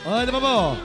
Hajde baba.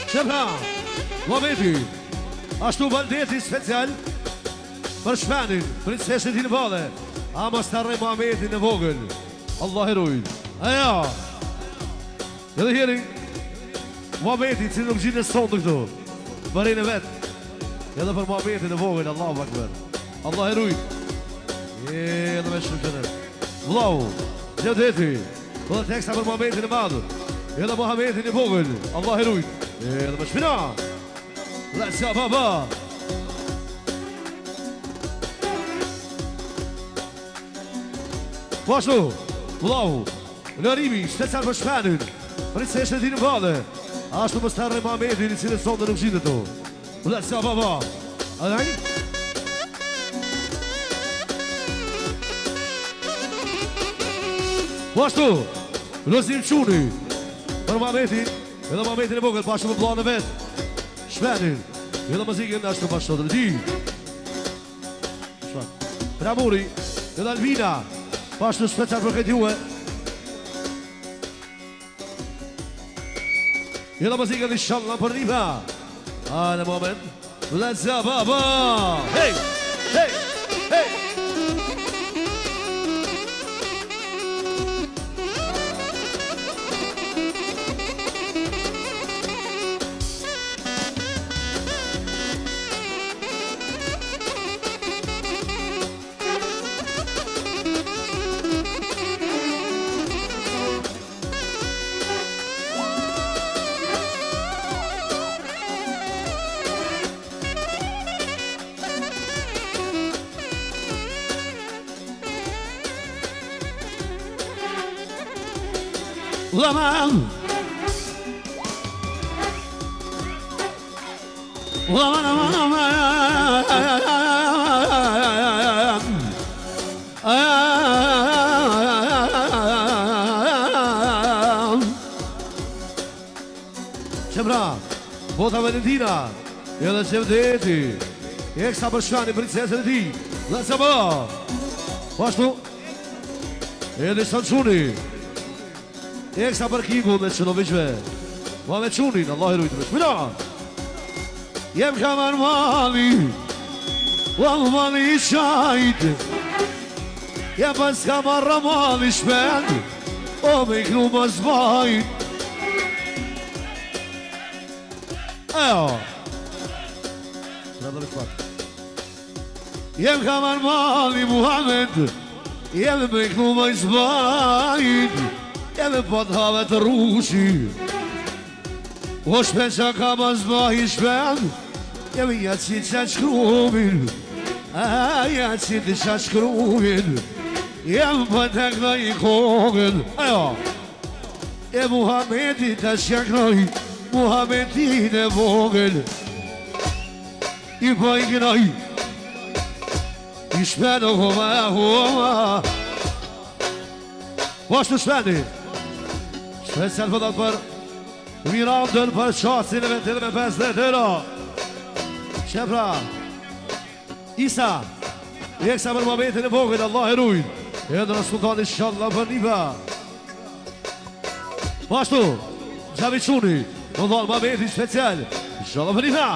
Shëpra, momenti, ashtu valdeti special për shpenin, princesit i në vale, ama starre Muhammedin në vogël, Allah herojnë. Aja, edhe hjeri, Muhammedin që nuk gjinë në sonë këtu, bërin e vetë, edhe për Muhammedin në vogël, Allah vakber, Allah herojnë. Edhe me shumë qëtër. Vlau, gjëdeti, dhe teksta për Muhammedin e madhë, edhe Muhammedin e vogël, Allah herojnë. Edhe me shpina. Let's go, baba. Pashtu, vlau, në rimi, special për shpenin, princeshet i në vale, ashtu më starre Muhammedin i cilë sonë dhe nuk gjinë të. Let's go, baba. Adaj? Pashtu, Rozim Quni, për Muhammedin, edhe Muhammedin e vogël, pashtu më planë vetë, shpenin, edhe muzikën ashtu pashtu të di. Pramuri, edhe Alvina, pashtu special për këtë juve. Edhe muzikën i shalla për riba. A në moment, let's go, baba! Hey, hey, hey! Ulan Shëmra, Bota Valentina, edhe Gjevdeti, eksa për shani princesën e ti, dhe se më, pashtu, edhe Sanquni, eksa për Kingu me Qënoviqve, ma me Qunin, Allah i rujtë me shmina. Jem kamar mali, val mali i qajtë, jem pas kamar ramali shpend, o me i kru më zbajt. Ejo, jem kamar mali Muhammed, jem me i kru më zbajt, jem e pot have të rushi. O shpen që ka më zbahi shpen, jem i jaci që shkruvin, jaci të që shkruvin, jem për të këna i kogën. Ejo, E Muhamedi të shjaknoj Muhamedin e vogël I bëjnoj I shpeno hova Poshtë shpeni Special vëdat për Mirandën për qasin e 25 euro Shepra Isa Eksa për momentin e vogël Allah e rujnë Edhe në sultani shallah për niva Pashtu Gjavi Quni Në dhonë momentin special Shallah për niva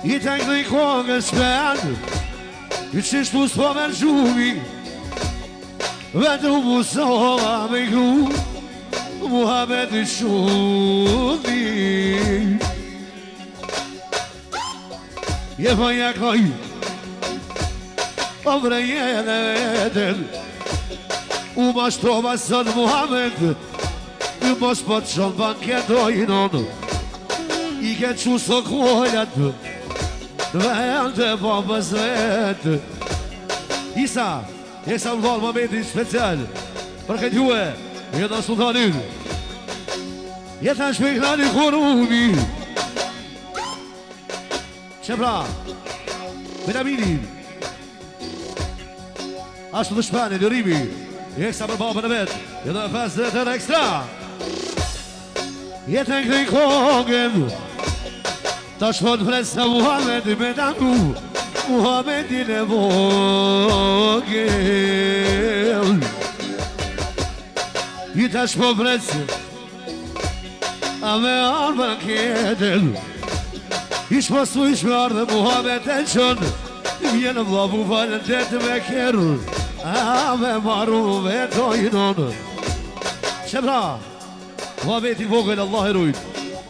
I të ngë i kongën shpen I qishtu s'po me gjumi Vetru musova me gru Muhammed i shumi Je për jakoj O vrejene veten U ma shtrova sën Muhammed U mos po të shonë banketojnon I ke që së kohëllat Vend të popës vetë Isa Eksa më dhalë momentin special Për këtë juve Jeta sultanin Jeta shpeknani korumi Shepra Benaminin Ashtu të shpani Lërimi Eksa për babën e vetë Jeta e 50 ekstra Jeta në këj kongën Ta shpon presa Muhammed me dangu Muhammedin e vogël I ta shpon presa A me arma ketën I shpostu I shmar dhe Muhammed e qënë Vjenë vlabu valën të të me kërë A me maru vetojnon Shepra Muhammedin vogël Allah e rujt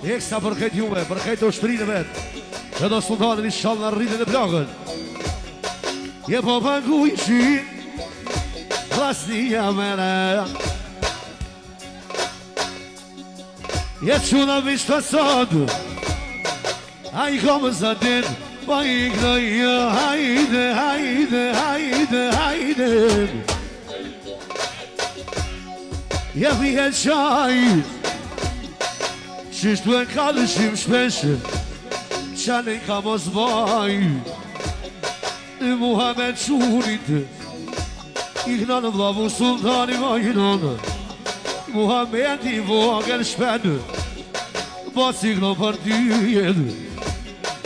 Eksa për këtë jume, për këtë oshtrinë vetë Edhe sultanin I shalë në rritën e plakën Je po pëngu I qinë Vlasnia mene Je quna vishë të sodë A I komë zëtin Pa I knojë Hajde, hajde, hajde, hajde Je vihet qajë Qishtu e kalëshim shpeshe Qanë I ka mos vaj Muhammed Qunit I këna në vlavu sultani vajnon Muhammed I vogël shpen Bas I këna për dyjen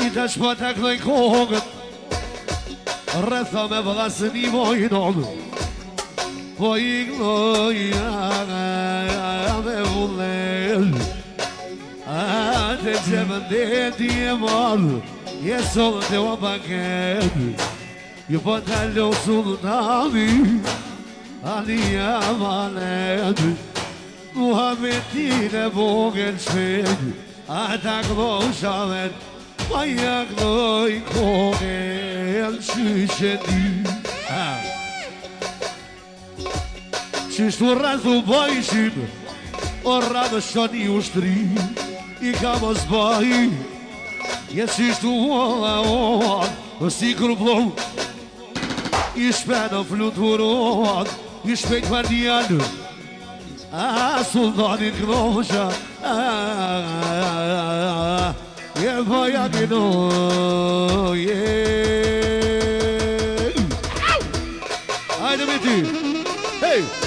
I të shpat e kënoj kongët Rëtha me vlasën I vajnon Po I kënoj me vullel A të gjemën dhe ti e marë Je solën të o paket Ju po të lo sultani Ali amanet Muhammedin e vogël shpet A ta këdoj shamet Pa ja këdoj kogël Qyshet Qyshtu rrëthu bajshim O rrëdhë shani ushtri I ka mos bahi Je qishtu oa Si kërblon I shpeno fluturoan I shpejt për djallë A sultanin kënosha Je bëja kënoj Hajde me ti Hej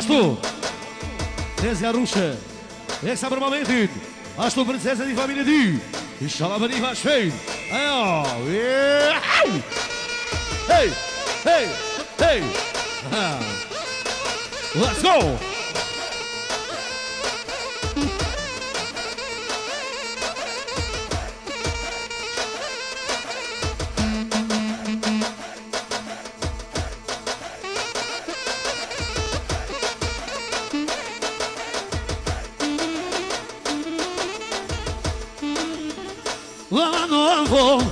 Ashtu Tezja rushe Eksa për momentin Ashtu princesët I familje dy Inshallah për një shpejt Ajo Hey Hey Hey Let's go What